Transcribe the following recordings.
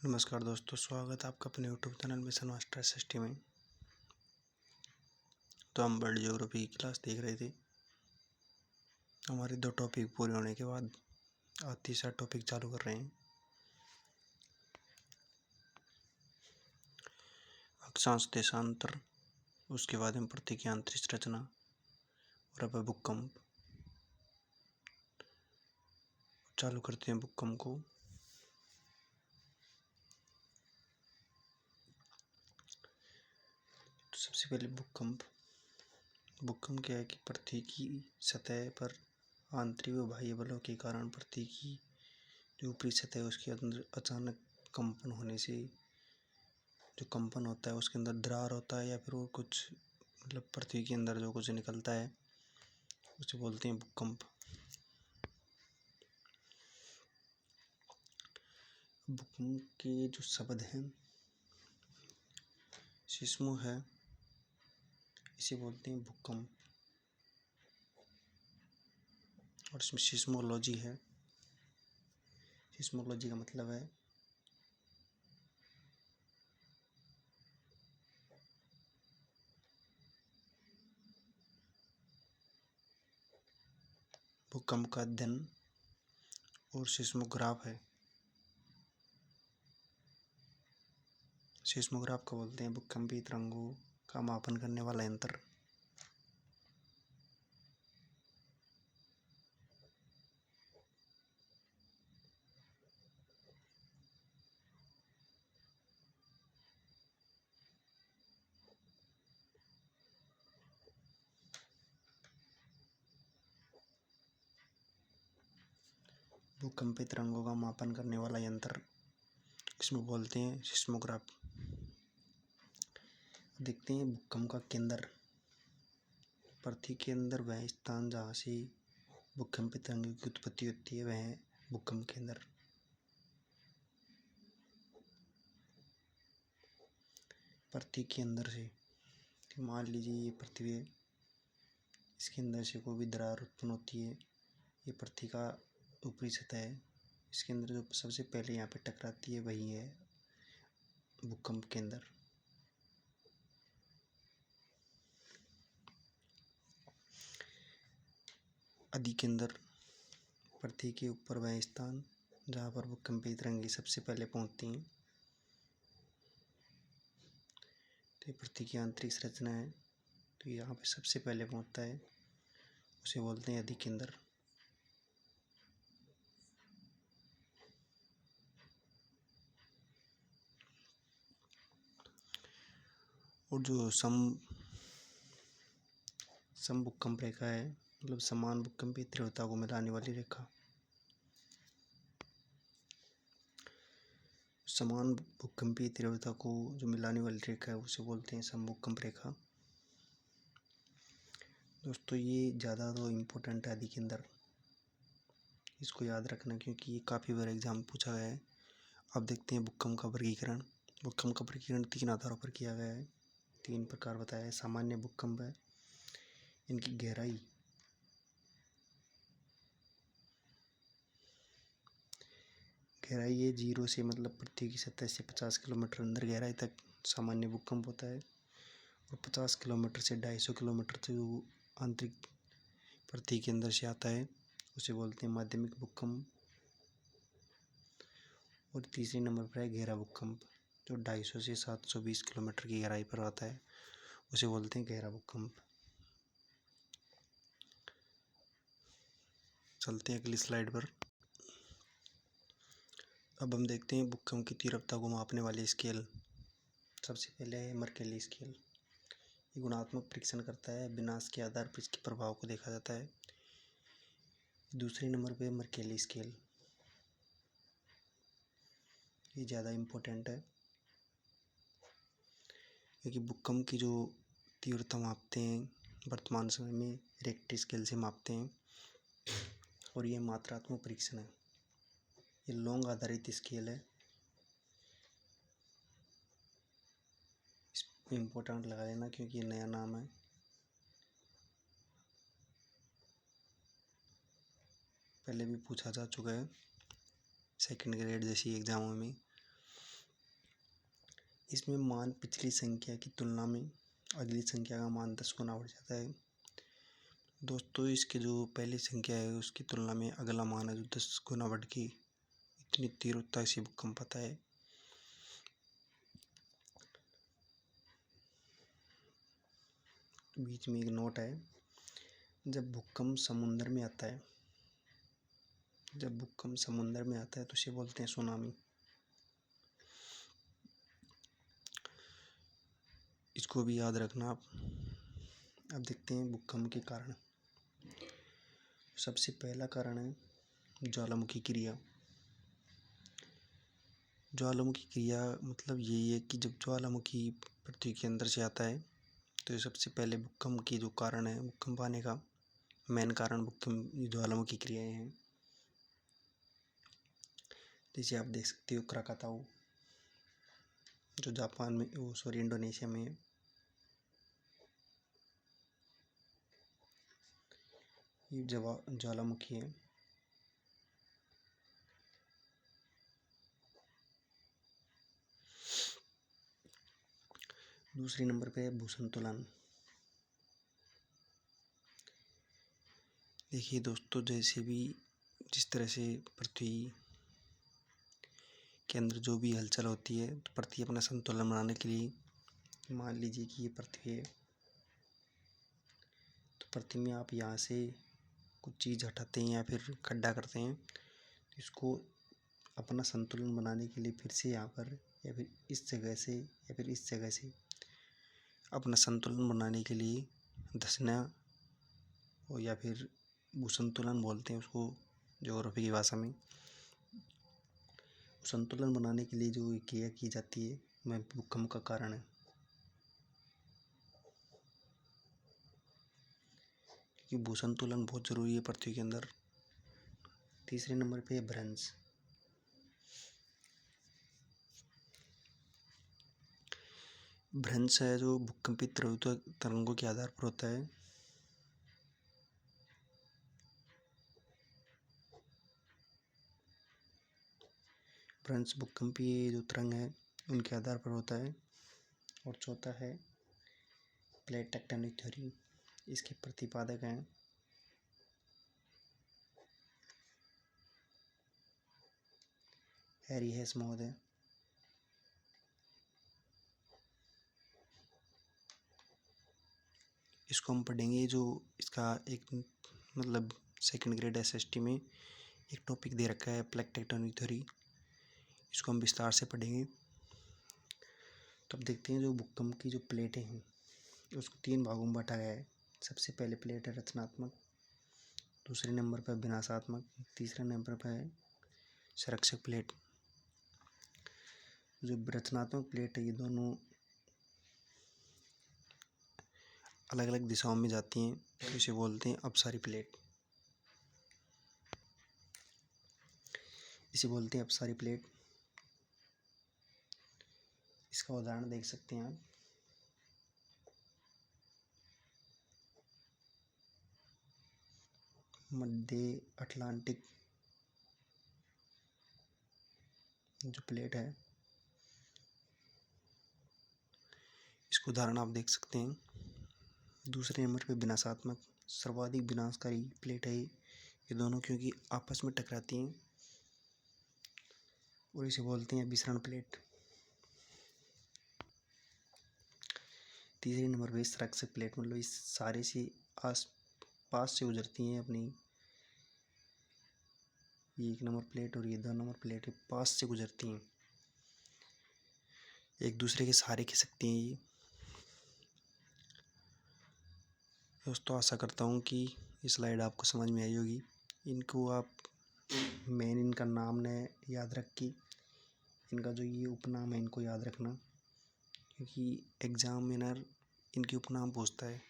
नमस्कार दोस्तों, स्वागत है आपका अपने YouTube channel mission master SST में। तो हम वर्ल्ड ज्योग्राफी की क्लास देख रहे थे। हमारे 2 टॉपिक पूरे होने के बाद आज तीसरा टॉपिक चालू कर रहे हैं। अक्षांश देशांतर, उसके बाद में पृथ्वी की आंतरिक संरचना और अब भूकंप। चालू करते हैं भूकंप को। तो सबसे पहले भूकंप क्या है कि पृथ्वी की सतह पर आंतरिक व बाह्य बलों के कारण पृथ्वी की जो ऊपरी सतह है उसके अंदर अचानक कंपन होने से जो कंपन होता है उसके अंदर दरार होता है या फिर वो कुछ पृथ्वी के अंदर जो कुछ निकलता है उसे बोलते हैं भूकंप। भूकंप के जो शब्द हैं, सिस्मो है, इसे बोलते हैं भूकंप। और इसमें सिस्मोलॉजी है। सिस्मोलॉजी का मतलब है भूकंप का अध्ययन। और सिस्मोग्राफ है। सिस्मोग्राफ को बोलते हैं भूकंपीय तरंगों का मापन करने वाला यंत्र। भूकंपीय तरंगों का मापन करने वाला यंत्र इसमें बोलते हैं सिस्मोग्राफ। देखते हैं भूकंप का केंद्र। पृथ्वी के अंदर वह स्थान जहाँ से भूकंपीय तरंगों की उत्पत्ति होती है वह है भूकंप केंद्र। पृथ्वी के अंदर से मान लीजिए ये पृथ्वी है, इसके अंदर से कोई भी दरार उत्पन्न होती है। ये पृथ्वी का ऊपरी सतह है, इसके अंदर जो सबसे पहले यहाँ पे टकराती है वही है भूकंप केंद्र। अधिकेंद्र, पृथ्वी के ऊपर वह स्थान जहाँ पर भूकंपीय तरंगें सबसे पहले पहुँचती हैं। तो ये पृथ्वी की आंतरिक संरचना है, तो यहाँ पे सबसे पहले पहुँचता है, उसे बोलते हैं अधिकेंद्र। और जो समभूकंप रेखा है, मतलब समान भूकंपीय तीव्रता को मिलाने वाली रेखा। समान भूकंपीय तीव्रता को जो मिलाने वाली रेखा है उसे बोलते हैं समभूकंप रेखा। दोस्तों ये ज़्यादा तो इम्पोर्टेंट है अधिकेंद्र, इसको याद रखना क्योंकि ये काफ़ी बार एग्जाम पूछा गया है। अब देखते हैं भूकंप का वर्गीकरण। भूकंप का वर्गीकरण 3 आधारों पर किया गया है। 3 प्रकार बताया है। सामान्य भूकंप है, इनकी गहराई है 0 से मतलब पृथ्वी की सतह से 50 किलोमीटर अंदर गहराई तक सामान्य भूकंप होता है। और 50 किलोमीटर से 250 किलोमीटर तक जो आंतरिक पृथ्वी के अंदर से आता है उसे बोलते हैं माध्यमिक भूकंप। और तीसरे नंबर पर है गहरा भूकंप, जो 250 से 720 किलोमीटर की गहराई पर आता है, उसे बोलते हैं गहरा भूकंप। चलते हैं अगली स्लाइड पर। अब हम देखते हैं भूकंप की तीव्रता को मापने वाले स्केल। सबसे पहले है मर्केली स्केल। ये गुणात्मक परीक्षण करता है, विनाश के आधार पर इसके प्रभाव को देखा जाता है। दूसरे नंबर पे मर्केली स्केल, ये ज़्यादा इम्पोर्टेंट है क्योंकि भूकंप की जो तीव्रता मापते हैं वर्तमान समय में रिक्टर स्केल से मापते हैं। और ये मात्रात्मक परीक्षण है, ये लॉन्ग आधारित स्केल है। इम्पोर्टेंट लगा लेना क्योंकि ये नया नाम है। पहले भी पूछा जा चुका है सेकंड ग्रेड जैसी एग्जामों में। इसमें मान पिछली संख्या की तुलना में अगली संख्या का मान 10 गुना बढ़ जाता है। दोस्तों इसके जो पहली संख्या है उसकी तुलना में अगला मान है जो 10 गुना बढ़ के इतनी तीव्रता से भूकंप आता है। बीच में एक नोट है, जब भूकंप समुद्र में आता है तो इसे बोलते हैं सुनामी। इसको भी याद रखना आप। अब देखते हैं भूकंप के कारण। सबसे पहला कारण है ज्वालामुखी क्रिया। ज्वालामुखी क्रिया मतलब यही है कि जब ज्वालामुखी पृथ्वी के अंदर से आता है तो ये सबसे पहले भूकंप की जो कारण है, भूकंप आने का मेन कारण भूकंप ज्वालामुखी क्रियाएं हैं। जैसे आप देख सकते हो क्राकाताऊ जो जापान में इंडोनेशिया में है। ये ज्वालामुखी है। दूसरे नंबर पे है भूसंतुलन। देखिए दोस्तों, जैसे भी जिस तरह से पृथ्वी के अंदर जो भी हलचल होती है तो पृथ्वी अपना संतुलन बनाने के लिए, मान लीजिए कि ये पृथ्वी है तो पृथ्वी में आप यहाँ से कुछ चीज़ हटाते हैं या फिर खड्डा करते हैं तो इसको अपना संतुलन बनाने के लिए फिर से यहाँ पर या फिर इस जगह से या फिर इस जगह से अपना संतुलन बनाने के लिए धंसना और या फिर भूसंतुलन बोलते हैं उसको ज्योग्राफी की भाषा में। संतुलन बनाने के लिए जो क्रिया की जाती है वह भूकंप का कारण है। क्योंकि भूसंतुलन बहुत ज़रूरी है पृथ्वी के अंदर। तीसरे नंबर पे है भ्रंश। भ्रंश है जो भूकंपी तरंगों के आधार पर होता है। भ्रंश भूकंपीय जो तरंग है उनके आधार पर होता है। और चौथा है प्लेट टेक्टोनिक थ्योरी। इसके प्रतिपादक हैं हैरी हेस महोदय। इसको हम पढ़ेंगे, जो इसका एक मतलब सेकंड ग्रेड एसएसटी में एक टॉपिक दे रखा है प्लेट टेक्टोनिक थ्योरी। इसको हम विस्तार से पढ़ेंगे। तो अब देखते हैं जो भूकंप की जो प्लेटें हैं उसको 3 भागों में बांटा गया है। सबसे पहले प्लेट है रचनात्मक, दूसरे नंबर पर विनाशात्मक, तीसरे नंबर पर है संरक्षक प्लेट। जो रचनात्मक प्लेट है ये दोनों अलग अलग दिशाओं में जाती हैं तो इसे बोलते हैं अपसारी प्लेट। इसे बोलते हैं अपसारी प्लेट। इसका उदाहरण देख सकते हैं आप। मध्य अटलांटिक जो प्लेट है इसको उदाहरण आप देख सकते हैं। दूसरे नंबर पे विनाशात्मक, सर्वाधिक विनाशकारी प्लेट है ये दोनों, क्योंकि आपस में टकराती हैं और इसे बोलते हैं विसरण प्लेट। तीसरे नंबर पे संरक्षक प्लेट, मतलब इस सारे से आस पास से गुजरती हैं अपनी, ये 1 नंबर प्लेट और ये 2 नंबर प्लेट पास से गुजरती हैं, एक दूसरे के सहारे खिसकती हैं ये। दोस्तों आशा करता हूँ कि ये स्लाइड आपको समझ में आई होगी। इनको आप मेन इनका नाम न याद रख के इनका जो ये उपनाम है इनको याद रखना, क्योंकि एग्जामिनर इनके उपनाम पूछता है।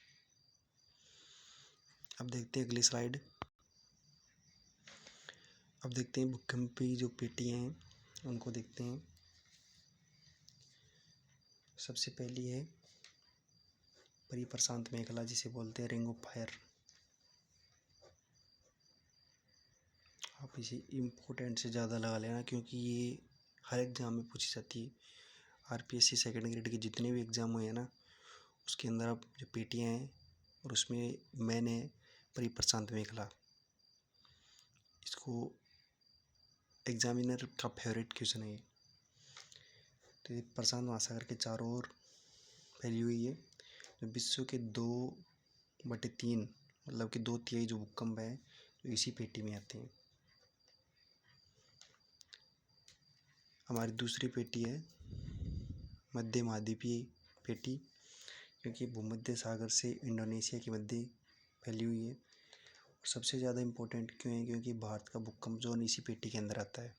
अब देखते हैं अगली स्लाइड। अब देखते हैं भूकंपी जो पेटियाँ हैं उनको देखते हैं। सबसे पहली है परिप्रशांत मेखला, जिसे बोलते हैं रिंग ऑफ फायर। आप इसे इम्पोर्टेंट से ज़्यादा लगा लेना क्योंकि ये हर एग्जाम में पूछी जाती है। आरपीएससी सेकेंड ग्रेड के जितने भी एग्ज़ाम हुए हैं ना, उसके अंदर अब जो पेटियाँ हैं और उसमें मैंने प्रशांत मेघला, इसको एग्जामिनर का फेवरेट क्वेश्चन है ये। तो ये प्रशांत महासागर के चारों ओर फैली हुई है। जो विश्व के 2/3 मतलब कि 2/3 जो भूकंप है तो इसी पेटी में आते हैं। हमारी दूसरी पेटी है मध्य महाद्वीपीय पेटी, क्योंकि भूमध्य सागर से इंडोनेशिया के मध्य फैली हुई है। और सबसे ज़्यादा इम्पोर्टेंट क्यों है, क्योंकि भारत का भूकंप जोन इसी पेटी के अंदर आता है।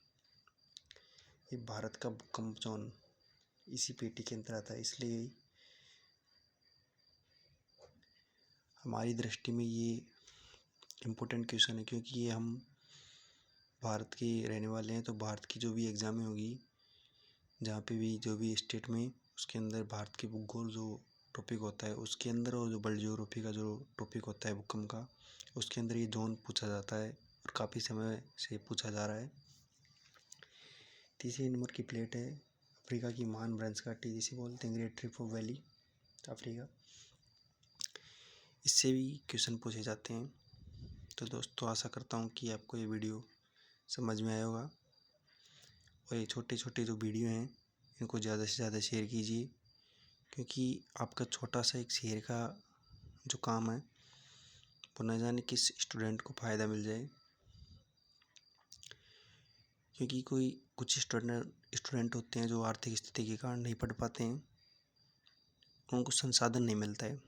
ये भारत का भूकंप जोन इसी पेटी के अंदर आता है, इसलिए हमारी दृष्टि में ये इम्पोर्टेंट क्वेश्चन है, क्योंकि ये हम भारत के रहने वाले हैं। तो भारत की जो भी एग्ज़ाम होगी, जहाँ पे भी जो भी स्टेट में, उसके अंदर भारत के भूगोल जो टॉपिक होता है उसके अंदर, और जो वर्ल्ड ज्योग्राफी का जो टॉपिक होता है भूकंप का, उसके अंदर ये जोन पूछा जाता है और काफ़ी समय से पूछा जा रहा है। तीसरी नंबर की प्लेट है अफ्रीका की महान भ्रंश घाटी, जिसे बोलते हैं ग्रेट रिफ वैली अफ्रीका। इससे भी क्वेश्चन पूछे जाते हैं। तो दोस्तों, आशा करता हूँ कि आपको ये वीडियो समझ में आया होगा। और ये छोटे छोटे जो वीडियो हैं इनको ज़्यादा से ज़्यादा शेयर कीजिए, क्योंकि आपका छोटा सा एक शेयर का जो काम है वो न जाने किस स्टूडेंट को फ़ायदा मिल जाए। क्योंकि कुछ स्टूडेंट होते हैं जो आर्थिक स्थिति के कारण नहीं पढ़ पाते हैं, उनको संसाधन नहीं मिलता है।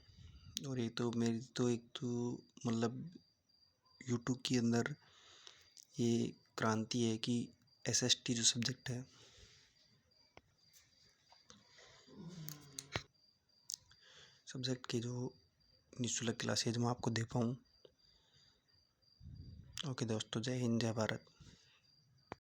और ये तो मेरी तो एक तो मतलब यूट्यूब के अंदर ये क्रांति है कि एसएसटी जो सब्जेक्ट है, सब्जेक्ट की जो निःशुल्क क्लासेज मैं आपको दे पाऊँ। ओके दोस्तों, जय हिंद, जय भारत।